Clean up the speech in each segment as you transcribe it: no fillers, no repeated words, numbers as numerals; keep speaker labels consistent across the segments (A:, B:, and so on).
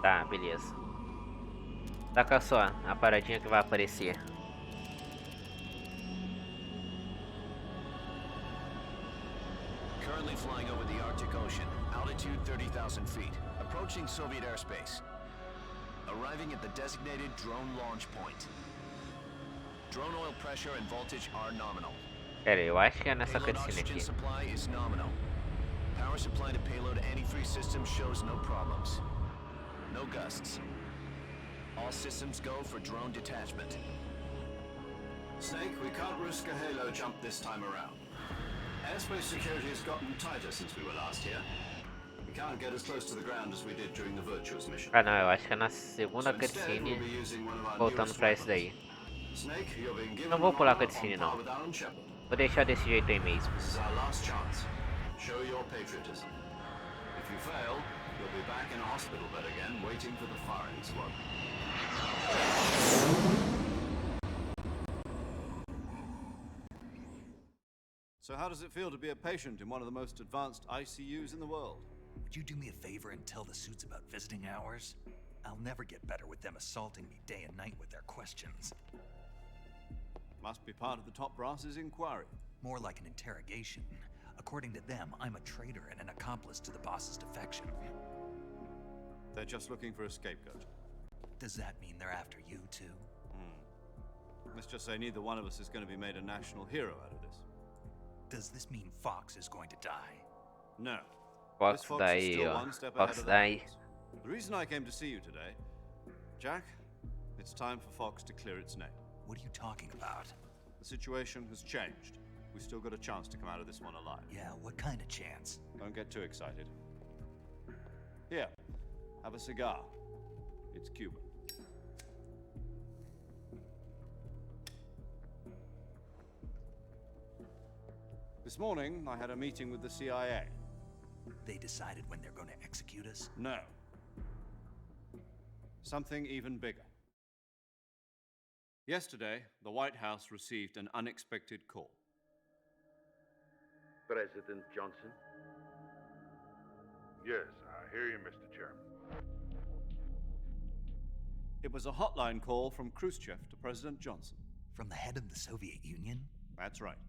A: Tá, beleza. Saca só, a paradinha que vai aparecer.
B: Currently flying over the Arctic Ocean, altitude 30,000 feet, approaching Soviet airspace. Arriving at the designated drone launch point. Drone oil pressure and voltage are nominal.
A: Pera aí, eu acho que é nessa
B: Payload
A: cutscene
B: oxygen
A: aqui.
B: supply is nominal. Power supply to payload antifreeze system shows no problems. No gusts. All systems go for drone detachment.
C: Snake, we can't risk a halo jump this time around. Airspace security has gotten tighter since we were last here. We can't get as close to the ground as we did during the Virtuous mission.
A: Ah não, eu acho que é na segunda
C: So instead,
A: cutscene,
C: we'll be using one of our
A: voltando
C: newest
A: pra isso
C: weapons.
A: daí.
C: Snake, you're being given
A: Não
C: an
A: vou pular a
C: honor
A: cutscene
C: on
A: não.
C: par with Alan Shepard.
A: Vou deixar desse jeito aí mesmo.
C: This is our last chance. Show your patriotism. If you fail, you'll be back in a hospital bed again, waiting for the firing squad.
D: So how does it feel to be a patient in one of the most advanced ICUs in the world?
E: Would you do me a favor and tell the suits about visiting hours? I'll never get better with them assaulting me day and night with their questions.
D: Must be part of the top brass's inquiry.
E: More like an interrogation. According to them, I'm a traitor and an accomplice to the boss's defection.
D: They're just looking for a scapegoat.
E: Does that mean they're after you too?
D: Let's just say neither one of us is going to be made a national hero out of this.
E: Does this mean Fox is going to die?
D: No.
A: Fox
D: This Fox is
A: daí,
D: still
A: ó.
D: one step
A: Fox
D: ahead of the
A: daí.
D: others. The reason I came to see you today, Jack, it's time for Fox to clear its name.
E: What are you talking about?
D: The situation has changed. We still got a chance to come out of this one alive.
E: Yeah, what kind of chance?
D: Don't get too excited. Here, have a cigar. It's Cuban. This morning, I had a meeting with the CIA.
E: They decided when they're going to execute us?
D: No. Something even bigger. Yesterday, the White House received an unexpected call.
F: President Johnson? Yes, I hear you, Mr. Chairman.
D: It was a hotline call from Khrushchev to President Johnson.
E: From the head of the Soviet Union?
D: That's right.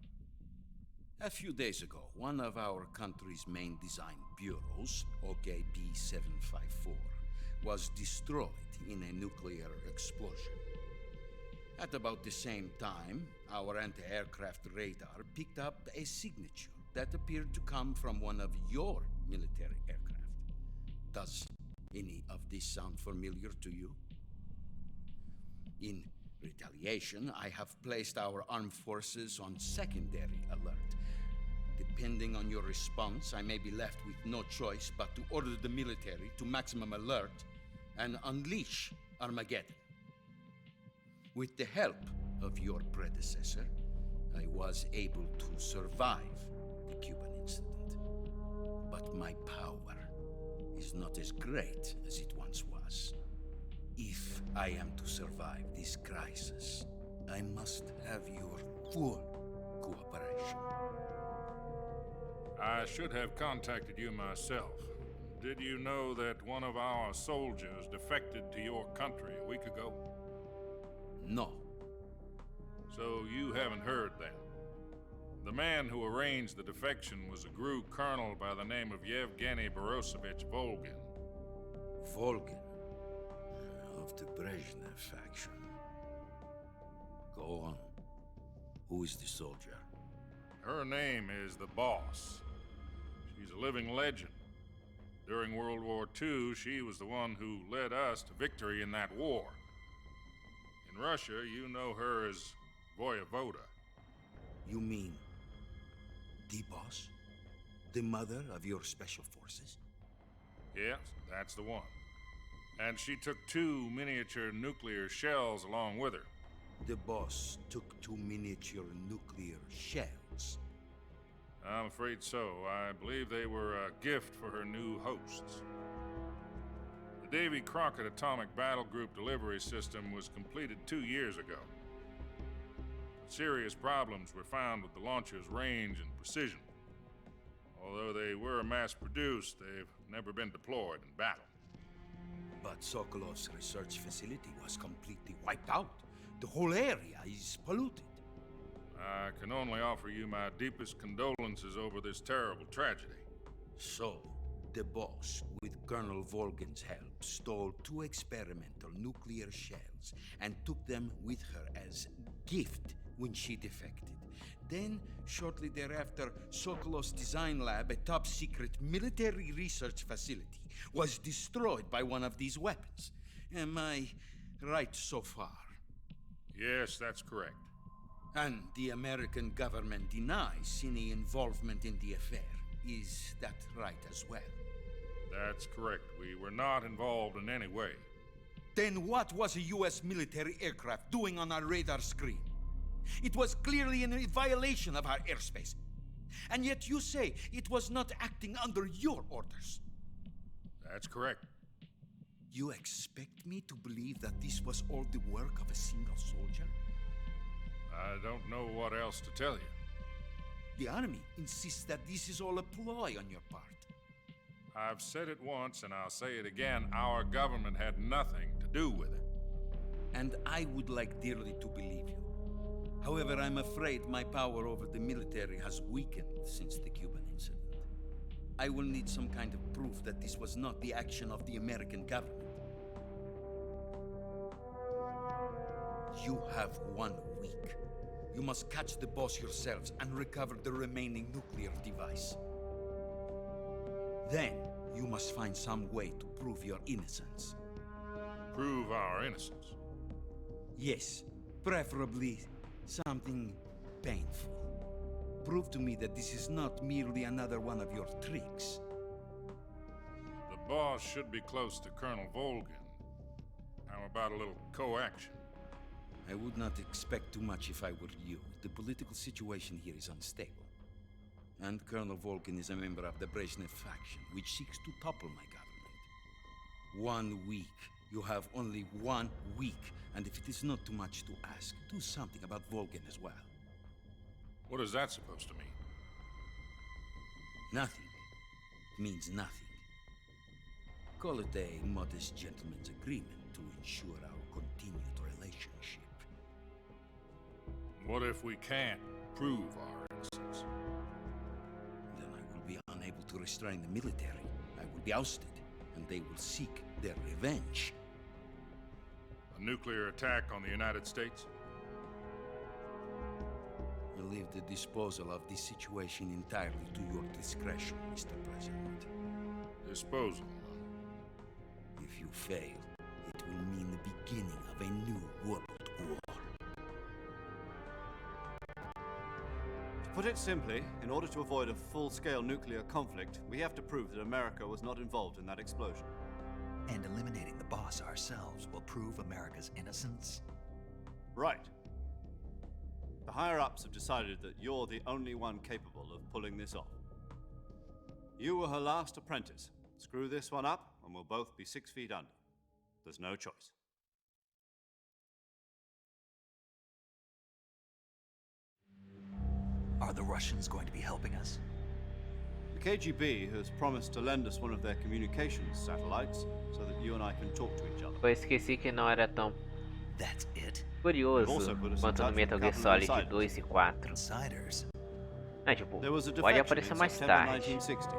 G: A few days ago, one of our country's main design bureaus, OKB 754, was destroyed in a nuclear explosion. At about the same time, our anti-aircraft radar picked up a signature that appeared to come from one of your military aircraft. Does any of this sound familiar to you? In retaliation, I have placed our armed forces on secondary alert. Depending on your response, I may be left with no choice but to order the military to maximum alert and unleash Armageddon. With the help of your predecessor, I was able to survive the Cuban incident. But my power is not as great as it once was. If I am to survive this crisis, I must have your full cooperation.
H: I should have contacted you myself. Did you know that one of our soldiers defected to your country a week ago?
G: No.
H: So you haven't heard then. The man who arranged the defection was a GRU colonel by the name of Yevgeny Borosovich Volgin.
G: Volgin, of the Brezhnev faction. Go on. Who is the soldier?
H: Her name is the Boss. She's a living legend. During World War II, she was the one who led us to victory in that war. In Russia, you know her as Voyevoda.
G: You mean the boss? The mother of your special forces?
H: Yes, that's the one. And she took 2 miniature nuclear shells along with her.
G: The boss took 2 miniature nuclear shells.
H: I'm afraid so. I believe they were a gift for her new hosts. The Davy Crockett Atomic Battle Group delivery system was completed 2 years ago. Serious problems were found with the launcher's range and precision. Although they were mass-produced, they've never been deployed in battle.
G: But Sokolov's research facility was completely wiped out. The whole area is polluted.
H: I can only offer you my deepest condolences over this terrible tragedy.
G: So, the boss, with Colonel Volgin's help, stole 2 experimental nuclear shells and took them with her as gift when she defected. Then, shortly thereafter, Sokolov's design lab, a top-secret military research facility, was destroyed by one of these weapons. Am I right so far?
H: Yes, that's correct.
G: And the American government denies any involvement in the affair. Is that right as well?
H: That's correct. We were not involved in any way.
G: Then what was a U.S. military aircraft doing on our radar screen? It was clearly in violation of our airspace. And yet you say it was not acting under your orders.
H: That's correct.
G: You expect me to believe that this was all the work of a single soldier?
H: I don't know what else to tell you.
G: The army insists that this is all a ploy on your part.
H: I've said it once and I'll say it again. Our government had nothing to do with it.
G: And I would like dearly to believe you. However, I'm afraid my power over the military has weakened since the Cuban incident. I will need some kind of proof that this was not the action of the American government. You have 1 week. You must catch the boss yourselves and recover the remaining nuclear device. Then, you must find some way to prove your innocence.
H: Prove our innocence.
G: Yes, preferably something painful. Prove to me that this is not merely another one of your tricks.
H: The boss should be close to Colonel Volgin. How about a little co-action?
G: I would not expect too much if I were you. The political situation here is unstable. And Colonel Volgin is a member of the Brezhnev faction, which seeks to topple my government. 1 week. You have only 1 week. And if it is not too much to ask, do something about Volgin as well.
H: What is that supposed to mean?
G: Nothing. It means nothing. Call it a modest gentleman's agreement to ensure our continued relationship.
H: What if we can't prove our innocence?
G: Then I will be unable to restrain the military. I will be ousted, and they will seek their revenge.
H: A nuclear attack on the United States?
G: I leave the disposal of this situation entirely to your discretion, Mr. President.
H: Disposal.
G: If you fail, it will mean the beginning of a new world war.
D: To put it simply, in order to avoid a full-scale nuclear conflict, we have to prove that America was not involved in that explosion.
E: And eliminating the boss ourselves will prove America's innocence?
D: Right. The higher-ups have decided that you're the only one capable of pulling this off. You were her last apprentice. Screw this one up, and we'll both be 6 feet under. There's no choice.
E: Are the Russians going to be helping us?
D: The KGB has promised to lend us one of their communications satellites so that you and I can talk to each other.
A: Eu esqueci que não era tão
E: That's it?
A: curioso quanto no Metal Gear Solid 2 e 4.
E: Insiders?
A: É tipo,
D: There was a
A: pode
D: defection
A: aparecer
D: in
A: mais
D: September
A: tarde.
D: 1960.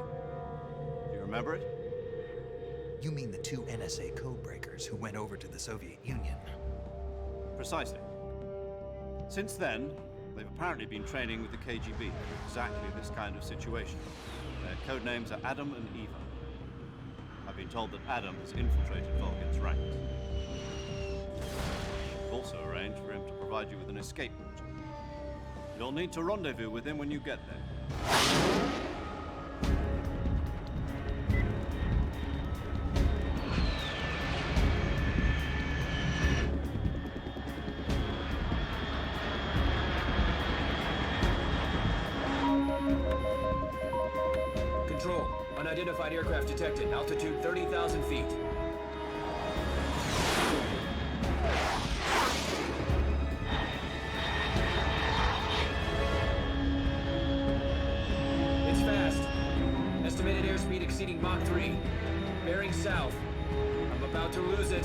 D: Do you remember it?
E: You mean the 2 NSA codebreakers who went over to the Soviet Union?
D: Precisely. Since then, they've apparently been training with the KGB for exactly this kind of situation. Their code names are Adam and Eva. I've been told that Adam has infiltrated Volgin's ranks. I've also arranged for him to provide you with an escape route. You'll need to rendezvous with him when you get there.
I: Control. Unidentified aircraft detected. Altitude 30,000 feet. It's fast. Estimated airspeed exceeding Mach 3. Bearing south. I'm about to lose it.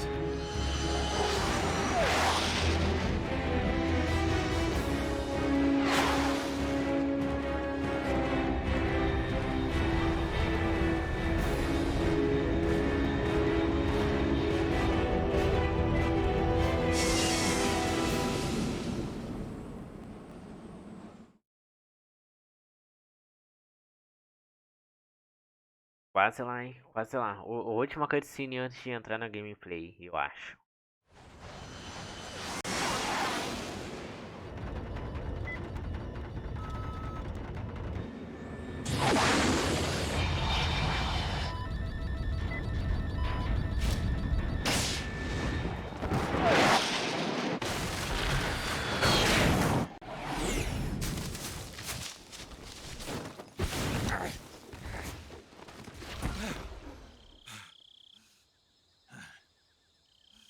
A: Quase lá, hein? Quase lá. A última cutscene antes de entrar na gameplay, eu acho.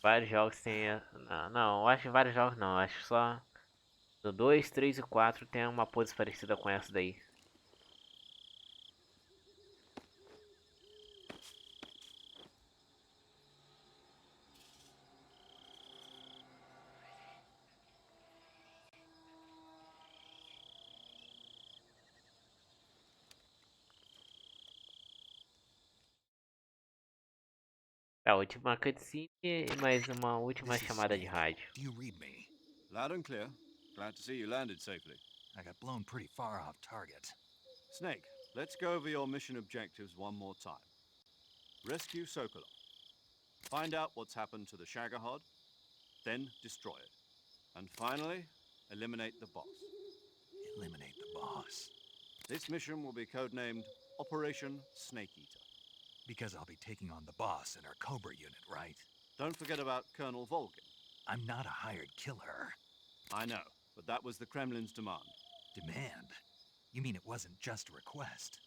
A: Vários jogos tem. Não, eu acho que vários jogos não. Eu acho que só no 2, 3 e 4 tem uma pose parecida com essa daí. A última cutscene e mais uma última
E: This is
A: chamada de
E: Snake.
A: rádio.
E: Do you read me?
D: Loud and clear. Glad to see you landed safely.
E: I got blown pretty far off target.
D: Snake, let's go over your mission objectives one more time. Rescue Sokolov. Find out what's happened to the Shagohod, then destroy it. And finally, eliminate the boss.
E: Eliminate the boss.
D: This mission will be codenamed Operation Snake Eater.
E: Because I'll be taking on the boss in our Cobra unit, right?
D: Don't forget about Colonel Volgin.
E: I'm not a hired killer.
D: I know, but that was the Kremlin's demand.
E: Demand? You mean it wasn't just a request?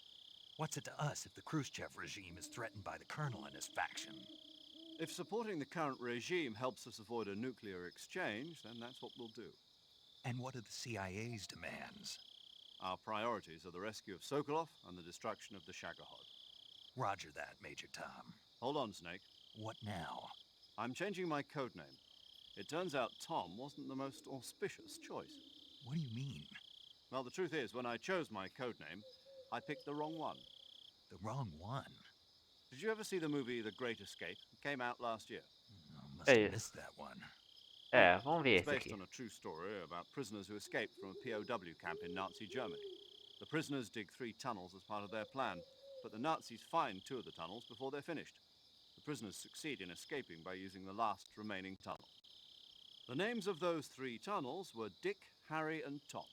E: What's it to us if the Khrushchev regime is threatened by the Colonel and his faction?
D: If supporting the current regime helps us avoid a nuclear exchange, then that's what we'll do.
E: And what are the CIA's demands?
D: Our priorities are the rescue of Sokolov and the destruction of the Shagohod.
E: Roger that, Major Tom.
D: Hold on, Snake.
E: What now?
D: I'm changing my codename. It turns out Tom wasn't the most auspicious choice.
E: What do you mean?
D: Well, the truth is, when I chose my codename, I picked the wrong one.
E: The wrong one?
D: Did you ever see the movie The Great Escape? It came out last year.
E: Oh, must
A: Hey.
E: have missed that one.
A: Vamos ver
D: It's
A: esse
D: based
A: aqui.
D: on a true story about prisoners who escaped from a POW camp in Nazi Germany. The prisoners dig 3 tunnels as part of their plan, but the Nazis find 2 of the tunnels before they're finished. The prisoners succeed in escaping by using the last remaining tunnel. The names of those 3 tunnels were Dick, Harry, and Tom.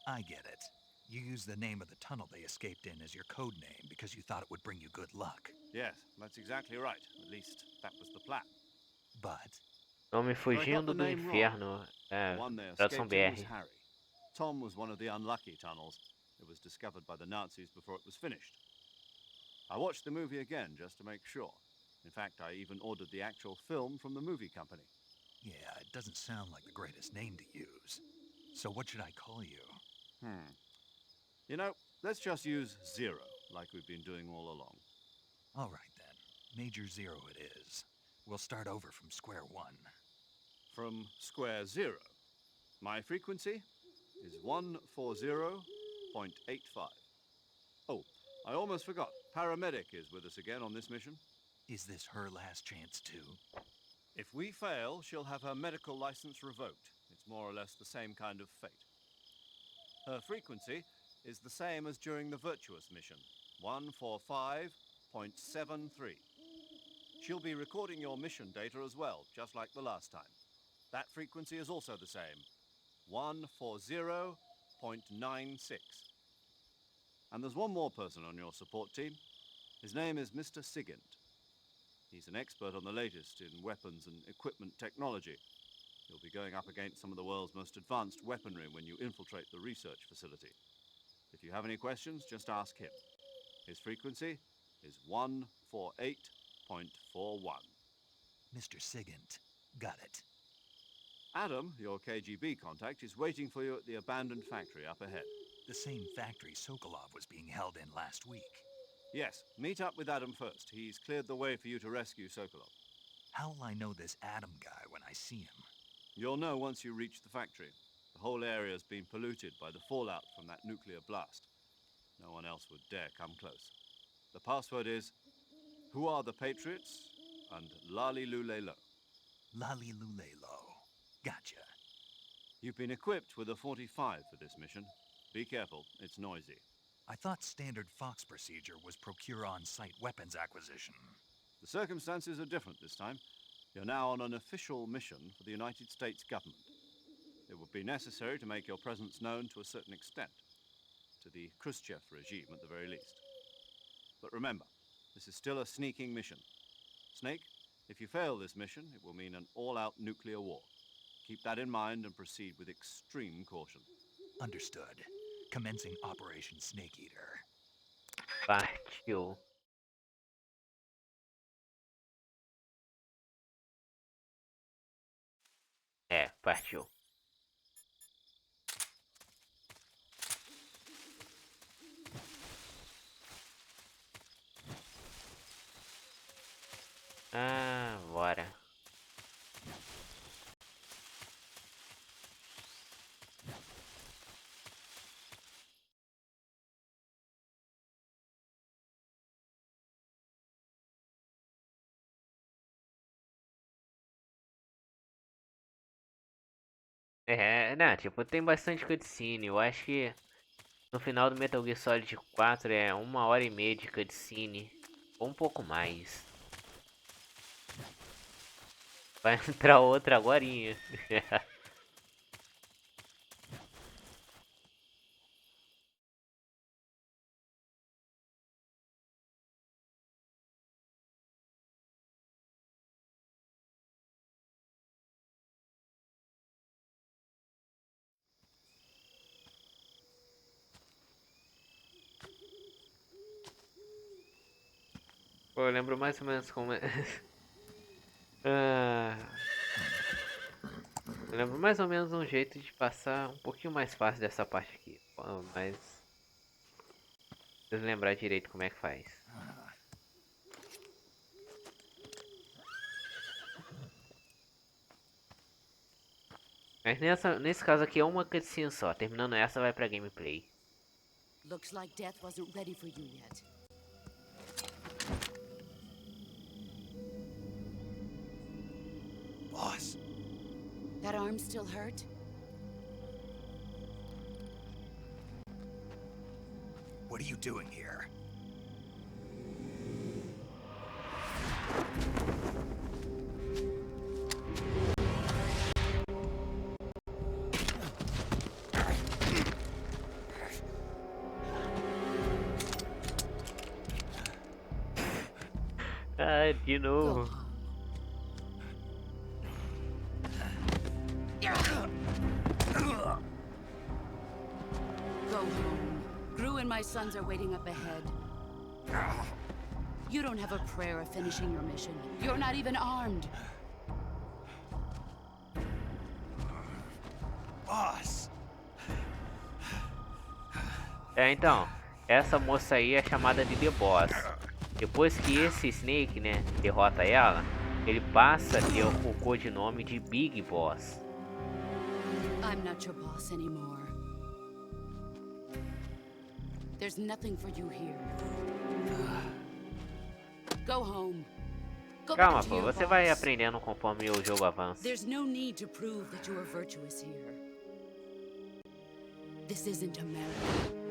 E: I get it. You used the name of the tunnel they escaped in as your code name because you thought it would bring you good luck.
D: Yes, that's exactly right. At least, that was the plan.
E: But
A: Nome
D: But I got
A: Fugindo
D: the
A: do
D: name wrong.
A: Inferno.
D: The one they
A: Tradução
D: escaped in was
A: BR.
D: Harry. Tom was one of the unlucky tunnels. It was discovered by the Nazis before it was finished. I watched the movie again just to make sure. In fact, I even ordered the actual film from the movie company.
E: yeah, it doesn't sound like the greatest name to use. So what should I call you?
D: You know, let's just use Zero, like we've been doing all along.
E: All right then. Major Zero it is. We'll start over from square one.
D: From square 0. My frequency is 140.85. Oh, I almost forgot. Paramedic is with us again on this mission.
E: Is this her last chance too?
D: If we fail, she'll have her medical license revoked. It's more or less the same kind of fate. Her frequency is the same as during the Virtuous mission, 145.73. She'll be recording your mission data as well, just like the last time. That frequency is also the same, 140.96. And there's one more person on your support team. His name is Mr. Sigint. He's an expert on the latest in weapons and equipment technology. You'll be going up against some of the world's most advanced weaponry when you infiltrate the research facility. If you have any questions, just ask him. His frequency is 148.41.
E: Mr. Sigint. Got it.
D: Adam, your KGB contact, is waiting for you at the abandoned factory up ahead.
E: The same factory Sokolov was being held in last week.
D: Yes, meet up with Adam first. He's cleared the way for you to rescue Sokolov.
E: How'll I know this Adam guy when I see him?
D: You'll know once you reach the factory. The whole area's been polluted by the fallout from that nuclear blast. No one else would dare come close. The password is, who are the Patriots? And Lali Lule Lo.
E: Lali Lule Lo. Gotcha.
D: You've been equipped with a 45 for this mission. Be careful, it's noisy.
E: I thought standard Fox procedure was procure on-site weapons acquisition.
D: The circumstances are different this time. You're now on an official mission for the United States government. It would be necessary to make your presence known to a certain extent. To the Khrushchev regime at the very least. But remember, this is still a sneaking mission. Snake, if you fail this mission, it will mean an all-out nuclear war. Keep that in mind and proceed with extreme caution.
E: Understood. Commencing Operation Snake Eater.
A: Partiu. É, partiu. Ah, bora. É, né, tipo, tem bastante cutscene. Eu acho que no final do Metal Gear Solid 4 é 1h30 de cutscene. Ou um pouco mais. Vai entrar outra agorinha. Pô, eu lembro mais ou menos como é. Ah, eu lembro mais ou menos um jeito de passar um pouquinho mais fácil dessa parte aqui. Pô, mas. Preciso lembrar direito como é que faz. Mas nesse caso aqui é uma cutscene só. Terminando essa, vai pra gameplay.
J: Looks like death wasn't ready for you yet.
E: Boss.
J: That arm still hurt?
E: What are you doing here?
A: Ah, de novo.
J: Go home. Gru and my sons are waiting up ahead. You don't have a prayer of finishing your mission. You're not even armed.
E: Boss.
A: É, então, essa moça aí é chamada de The Boss. Depois que esse Snake, né, derrota ela, ele passa a ter o codinome de Big Boss.
J: I'm not your boss anymore. There's nothing for you here. Go home. Go
A: Calma,
J: back to
A: pô,
J: your
A: você vai
J: boss.
A: aprendendo conforme o jogo avança.
J: There's no need to prove that you are virtuous here. This isn't America.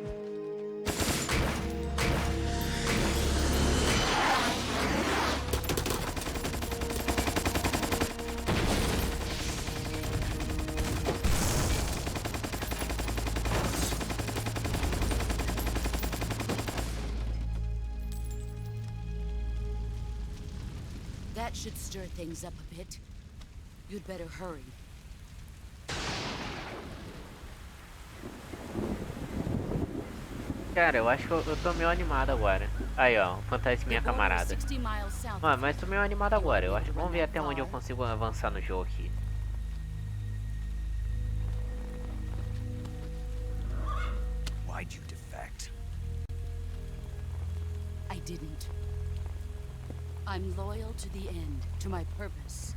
J: That should stir things up a bit. You'd better hurry.
A: Cara, eu acho que eu tô meio animado agora. Aí, ó, o fantasminha camarada. Mano, mas tô meio animado agora. Eu acho. Vamos ver até onde eu consigo avançar no jogo aqui.
E: Why'd you defect?
J: I didn't. I'm loyal to the end, to my purpose.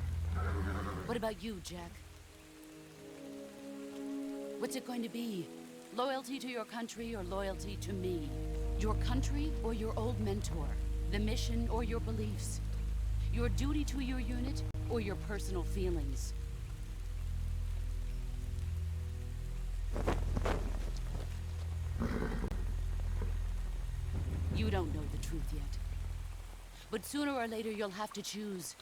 J: What about you, Jack? What's it going to be? Loyalty to your country or loyalty to me? Your country or your old mentor? The mission or your beliefs? Your duty to your unit or your personal feelings? You don't know the truth yet. But sooner or later you'll have to choose.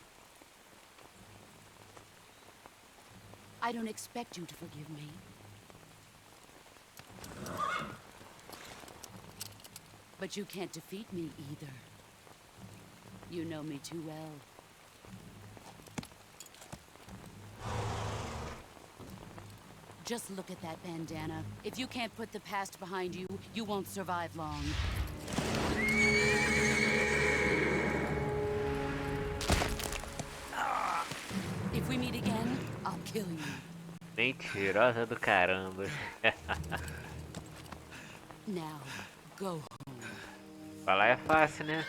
J: I don't expect you to forgive me. But you can't defeat me either. You know me too well. Just look at that bandana. If you can't put the past behind you, you won't survive long. If we meet again, I'll kill you.
A: Mentirosa do caramba.
J: Now, go.
A: Falar é fácil, né?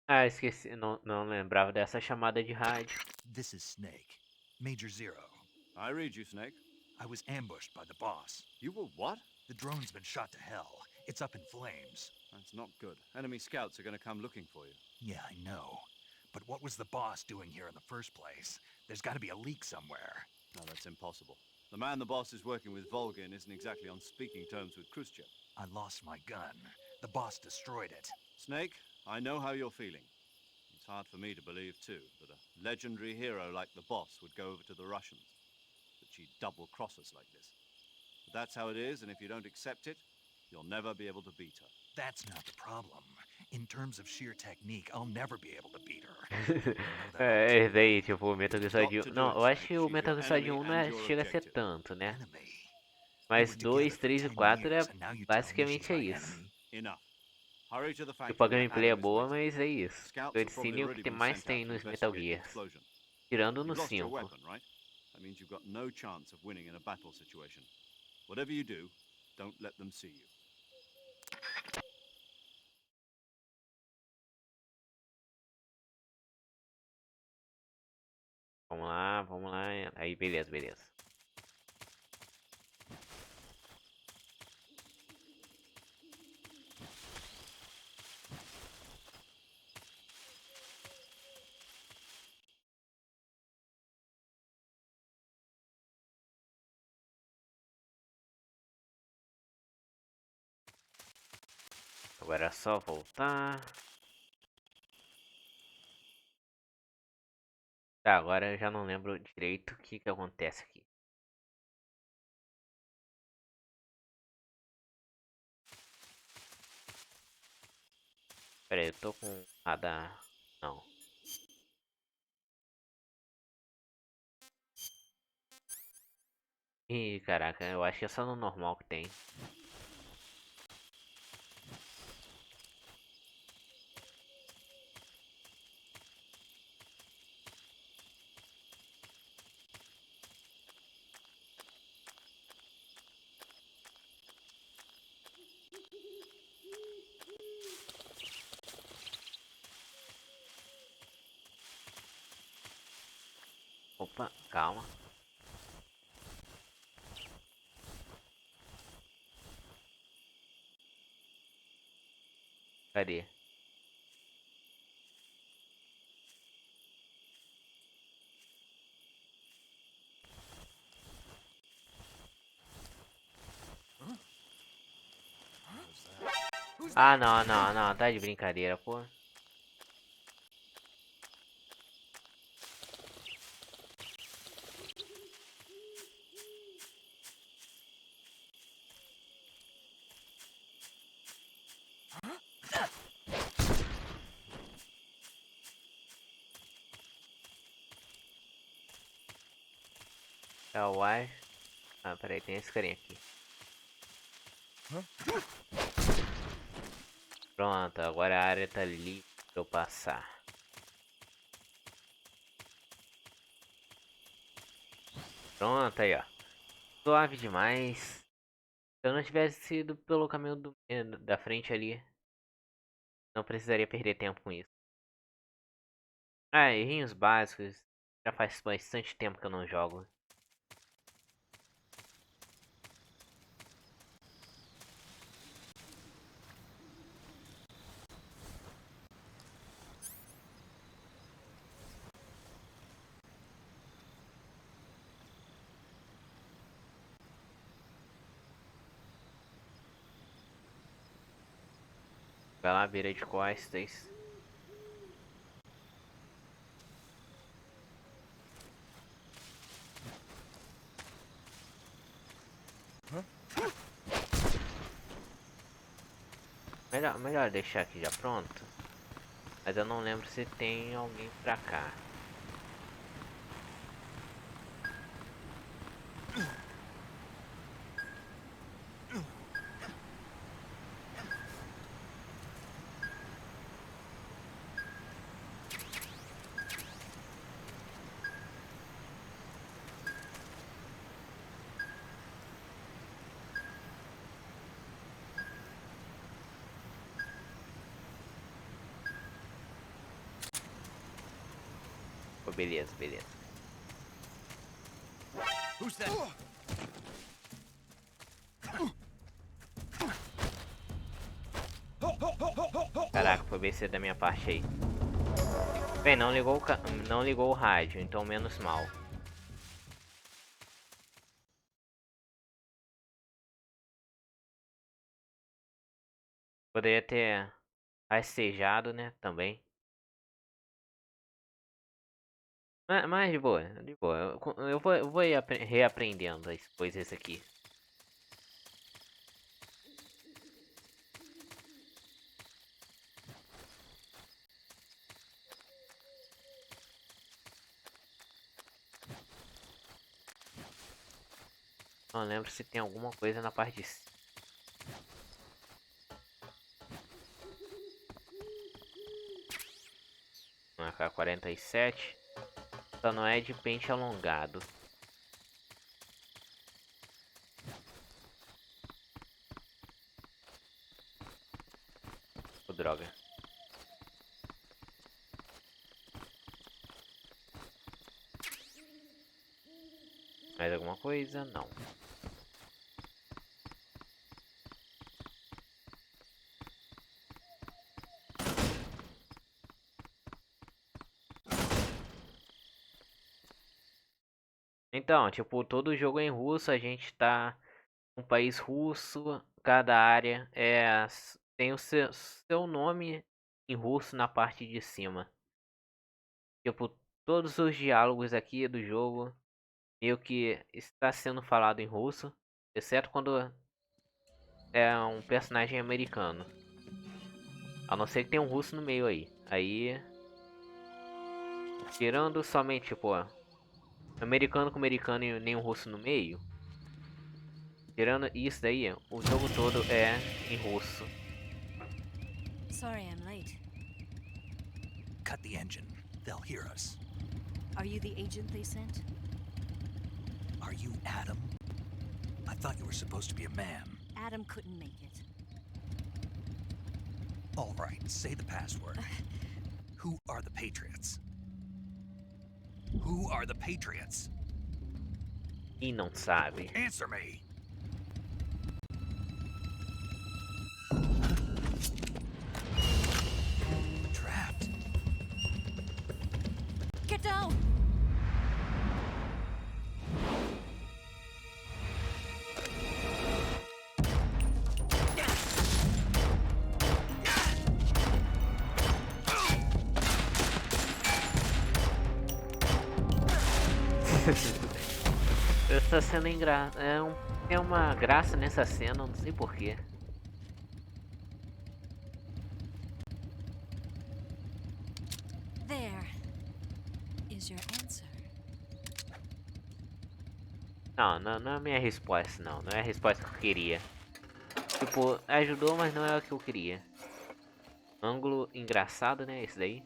A: Ah, esqueci, não lembrava dessa chamada de rádio.
E: This is Snake. Major Zero.
D: I read you, Snake.
E: I was ambushed by the boss.
D: You were what?
E: The drone's been shot to hell. It's up in flames.
D: That's not good. Enemy scouts are going to come looking for you.
E: Yeah, I know. But what was the boss doing here in the first place? There's got to be a leak somewhere.
D: No, that's impossible. The man the boss is working with, Volgin, isn't exactly on speaking terms with Khrushchev.
E: I lost my gun. The boss destroyed it.
D: Snake, I know how you're feeling. It's hard for me to believe, too, that a legendary hero like the boss would go over to the Russians. That she'd double-cross us like this. But that's how it is, and if you don't accept it, you'll never be able to beat her.
E: That's not the problem. In terms of sheer technique, I'll never be able to beat her.
A: É, esse daí, tipo, o Metal Gear Solid 1. Não, eu acho que o Metal Gear Solid 1 não chega a ser tanto, né? Mas 2, 3 e 4 é basicamente é isso. Tipo, a gameplay é boa, mas é isso. Cutscene é o que mais tem nos Metal Gears. Tirando no 5.
D: That means you've got no chance of winning in a battle situation. Whatever you do, don't let them see you.
A: Vamos lá, vamos lá. Aí, beleza, beleza. Agora é só voltar. Tá, agora eu já não lembro direito o que acontece aqui. Pera aí, eu tô com radar. Não. Ih, caraca, eu acho que é só no normal que tem. Opa, calma. Cadê? Ah, não, não, não, tá de brincadeira, pô. É o ar. Ah, peraí, tem esse carinha aqui. Pronto, agora a área tá livre pra eu passar. Pronto, aí, ó. Suave demais. Se eu não tivesse ido pelo caminho da frente ali, não precisaria perder tempo com isso. Ah, errinhos básicos. Já faz bastante tempo que eu não jogo. Vai lá, vira de costas. Melhor deixar aqui já pronto. Mas eu não lembro se tem alguém pra cá. Oh, beleza, beleza.
I: Who's that?
A: Caraca, foi BC da minha parte aí. Bem, não ligou o rádio, então menos mal. Poderia ter rastejado, né, também. Mas de boa, de boa. Eu vou ir reaprendendo as coisas aqui. Não lembro se tem alguma coisa na parte de cima. AK-47. Só não é de pente alongado. Oh, droga. Mais alguma coisa? Não. Então, tipo, todo jogo é em russo, a gente tá num país russo, cada área tem o seu nome em russo na parte de cima. Tipo, todos os diálogos aqui do jogo meio que está sendo falado em russo, exceto quando é um personagem americano. A não ser que tenha um russo no meio aí. Aí, tirando somente, tipo, americano com americano e nenhum russo no meio. Tirando isso daí, o jogo todo é em russo.
K: Sorry I'm late.
E: Cut the engine. They'll hear us.
K: Are you the agent they sent?
E: Are you Adam? I thought you were supposed to be a man.
K: Adam couldn't make it.
E: All right, say the password. Who are the Patriots? Who are the Patriots?
A: E não sabe.
E: Answer me. Trapped.
K: Get down!
A: Essa cena é uma graça nessa cena, não sei porquê.
K: There is your answer.
A: Não é a minha resposta, não. Não é a resposta que eu queria. Tipo, ajudou, mas não é o que eu queria. Ângulo engraçado, né? Esse daí.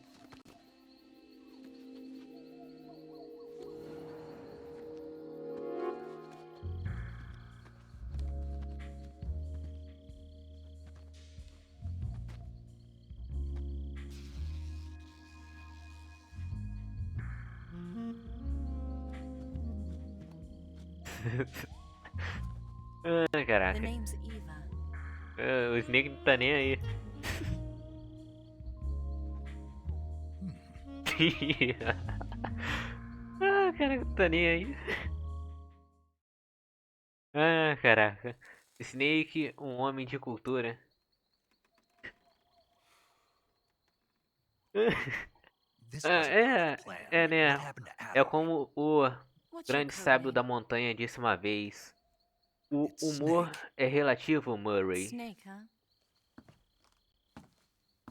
A: Ah,
K: The
A: caraca.
K: name's Eva.
A: O Snake não tá nem aí. Ah, caraca, não tá nem aí. Ah, caraca. Snake, um homem de cultura.
E: This
A: Ah,
E: wasn't part of the plan.
A: é, né?
E: What happened to
A: É
E: Adam?
A: como o
K: What's your
A: grande
K: code
A: sábio da
K: name?
A: montanha disse uma vez: o
E: It's
A: humor
E: Snake.
A: é relativo, Murray.
K: Snake, huh?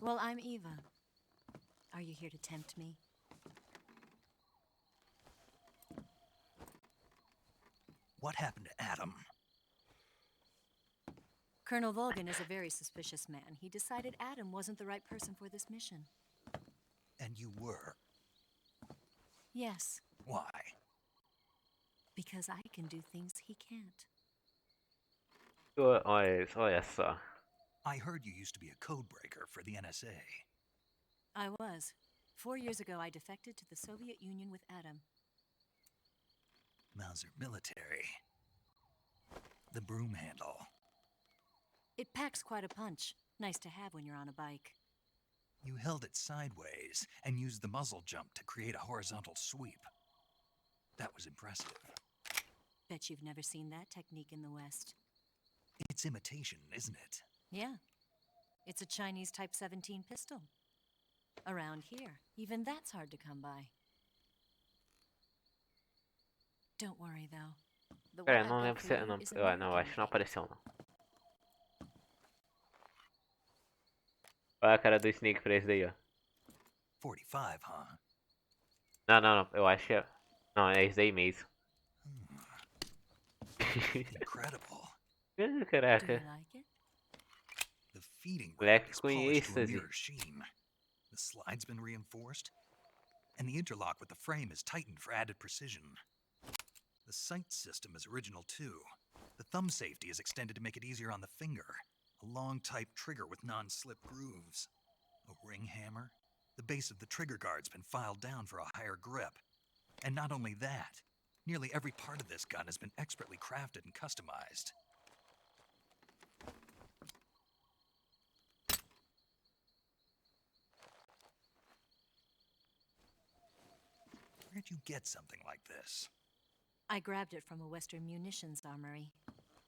K: Well, I'm Eva. Are you here to tempt me?
E: What happened to Adam?
K: Colonel Volgan is a very suspicious man. He decided Adam wasn't the right person for this mission.
E: And you were.
K: Yes,
E: Why?
K: because I can do things he can't.
A: Olha só.
E: I heard you used to be a codebreaker for the NSA.
K: I was. 4 years ago, I defected to the Soviet Union with Adam.
E: Mauser military. The broom handle.
K: It packs quite a punch. Nice to have when you're on a bike.
E: You held it sideways and used the muzzle jump to create a horizontal sweep. That was impressive.
K: Bet you've never seen that technique in the West.
E: It's imitation, isn't it?
K: Yeah. It's a Chinese Type 17 pistol. Around here, even that's hard to come by. Don't worry, though. The one
A: Pera,
K: I've
A: não
K: got
A: lembro
K: for
A: se.
K: you
A: Não,
K: is
A: não,
K: American
A: acho que não
K: made.
A: apareceu, não. Olha a cara do Snake pra esse daí, ó.
E: 45, huh?
A: Não, eu acho que é. Não, é esse daí mesmo.
E: Incredible.
A: Ah,
K: Do you
A: caraca.
K: like it?
E: The feeding
A: Moleque
E: ground is
A: com
E: polished to a
A: êxtase.
E: mirror sheen. The slide's been reinforced, and the interlock with the frame is tightened for added precision. The sight system is original too. The thumb safety is extended to make it easier on the finger. A long type trigger with non-slip grooves. A ring hammer. The base of the trigger guard's been filed down for a higher grip. And not only that, nearly every part of this gun has been expertly crafted and customized. Where'd you get something like this?
K: I grabbed it from a Western munitions armory.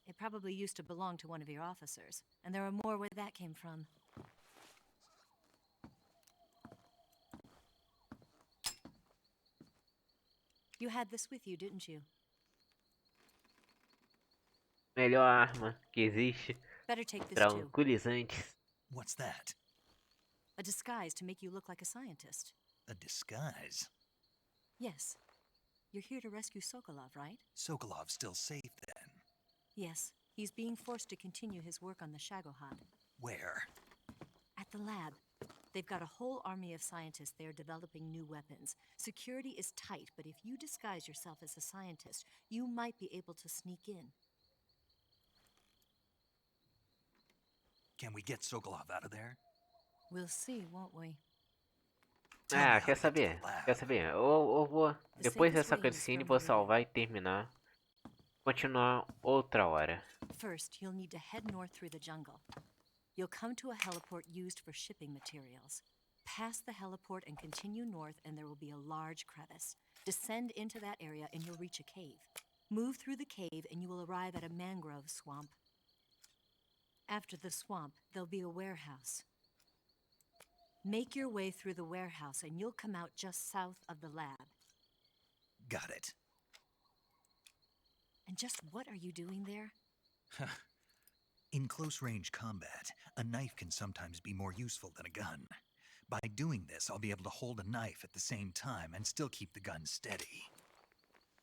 K: It probably used to belong to one of your officers, and there are more where that came from. You had this with you, didn't you?
A: Melhor arma que existe.
K: Better take this too.
A: Tranquilizantes.
E: What's that?
K: A disguise to make you look like a scientist.
E: A disguise?
K: Yes. You're here to rescue Sokolov, right?
E: Sokolov's still safe then.
K: Yes. He's being forced to continue his work on the Shagohod.
E: Where?
K: At the lab. They've got a whole army of scientists there developing new weapons. Security is tight, but if you disguise yourself as a scientist, you might be able to sneak in.
E: Can we get Sokolov out of there?
K: We'll see, won't we?
E: Tell me
A: Ah,
E: how
A: quer
E: to get to
A: saber?
E: the lab.
A: Quer saber? Eu vou.
K: The
A: Depois
K: safest
A: dessa
K: way in is
A: cutscene,
K: from
A: vou
K: over
A: salvar e terminar. Continuar outra hora.
K: First, you'll need to head north through the jungle. You'll come to a heliport used for shipping materials. Pass the heliport and continue north, and there will be a large crevice. Descend into that area, and you'll reach a cave. Move through the cave, and you will arrive at a mangrove swamp. After the swamp, there'll be a warehouse. Make your way through the warehouse, and you'll come out just south of the lab.
E: Got it.
K: And just what are you doing there?
E: In close-range combat, a knife can sometimes be more useful than a gun. By doing this, I'll be able to hold a knife at the same time and still keep the gun steady.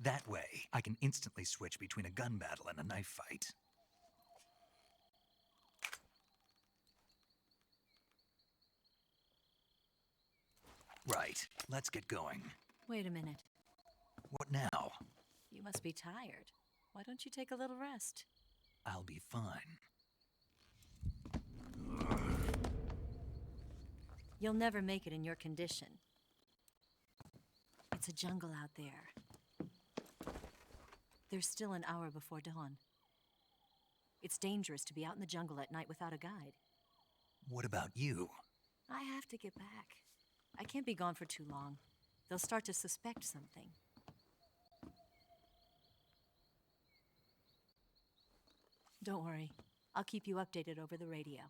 E: That way, I can instantly switch between a gun battle and a knife fight. Right, let's get going.
K: Wait a minute.
E: What now?
K: You must be tired. Why don't you take a little rest?
E: I'll be fine.
K: You'll never make it in your condition. It's a jungle out there. There's still an hour before dawn. It's dangerous to be out in the jungle at night without a guide.
E: What about you?
K: I have to get back. I can't be gone for too long. They'll start to suspect something. Don't worry. I'll keep you updated over the radio.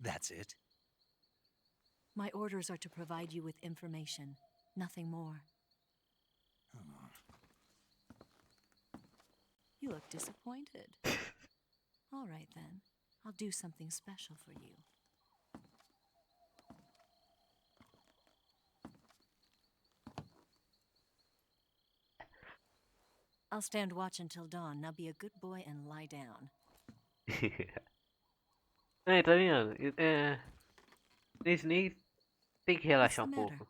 E: That's it?
K: My orders are to provide you with information, nothing more. You look disappointed. All right, then. I'll do something special for you. I'll stand watch until dawn. Now be a good boy and lie down.
A: Aí, tá vendo? Snake tem que
K: What's
A: relaxar
K: the matter?
A: pouco.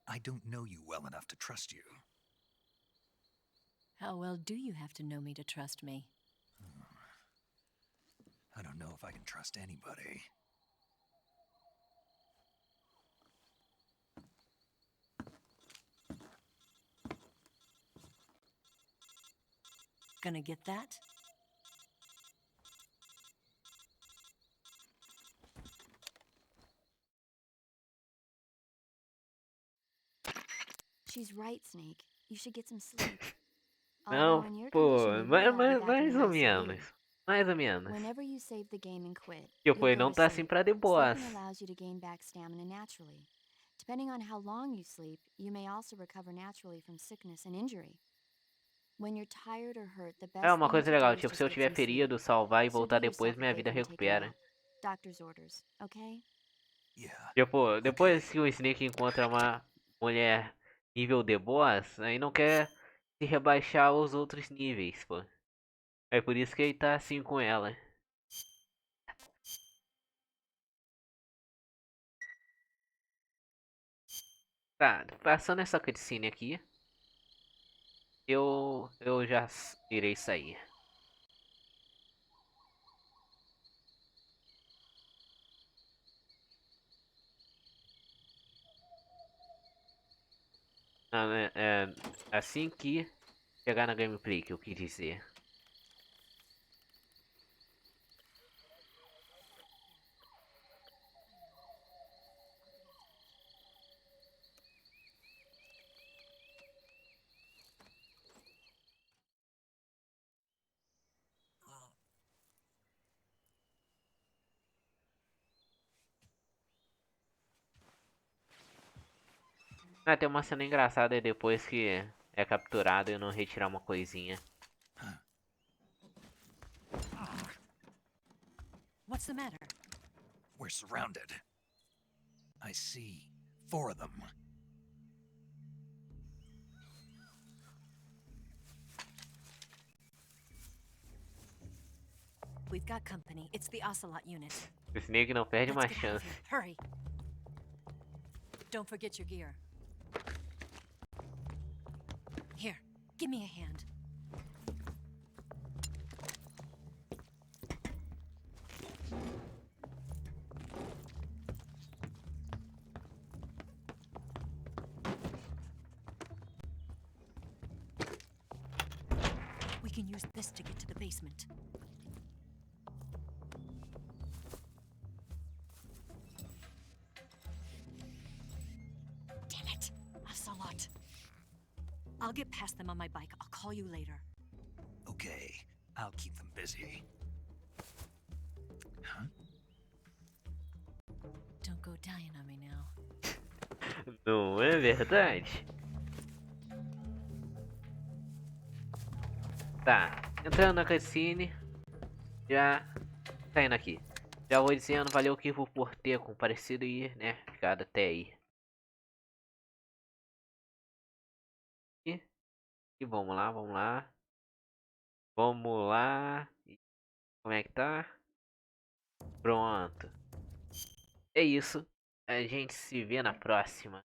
E: I don't know you well enough to trust you.
K: How well do you have to know me to trust me?
E: I don't know if I can trust anybody.
K: Gonna get that?
L: She's right, Snake. You should get some sleep.
A: Não,
L: Although in your
A: pô,
L: condition, you would all be back in
A: mais
L: the
A: ou
L: house
A: menos.
L: later.
A: Mais ou menos.
L: Whenever you save the game and quit,
A: Tipo,
L: you'll
A: ele
L: go
A: não
L: to
A: tá assim
L: sleep.
A: pra The Boss.
L: Sleeping allows you to gain back stamina naturally. Depending on how long you sleep, you may also recover naturally from sickness and injury. When you're tired or hurt, the best
A: É uma
L: thing
A: coisa
L: to
A: legal,
L: do is
A: tipo,
L: just
A: se eu
L: get
A: tiver
L: some sleep.
A: ferido, salvar e
L: So
A: voltar
L: give
A: depois,
L: yourself a
A: minha
L: favor
A: vida
L: and take a
A: recupera.
L: nap. Doctor's orders, okay?
E: Yeah.
A: Tipo, depois que o Snake encontra uma mulher nível The Boss, aí não quer se rebaixar aos outros níveis, pô. É por isso que ele tá assim com ela. Tá, passando essa cutscene aqui, eu já irei sair. Assim que chegar na gameplay, que eu quis dizer. Ah, tem uma cena engraçada depois que é capturado e não retirar uma coisinha.
K: What's the matter?
E: We're surrounded. I see 4 of them.
K: We've got company. It's the Ocelot unit.
A: O Snake não perde uma
K: Let's get out of
A: chance.
K: here. Hurry. Don't forget your gear. Here, give me a hand. We can use this to get to the basement. Damn it! Ocelot. I'll get past them on my bike. I'll call you later.
E: Okay, I'll keep them busy. Huh?
K: Don't go dying on me now.
A: Não é verdade? Tá, entrando na cutscene, já saindo aqui. Já vou dizendo, valeu Kivo por ter comparecido e, né, ficado até aí. E vamos lá, vamos lá. Vamos lá. Como é que tá? Pronto. É isso. A gente se vê na próxima.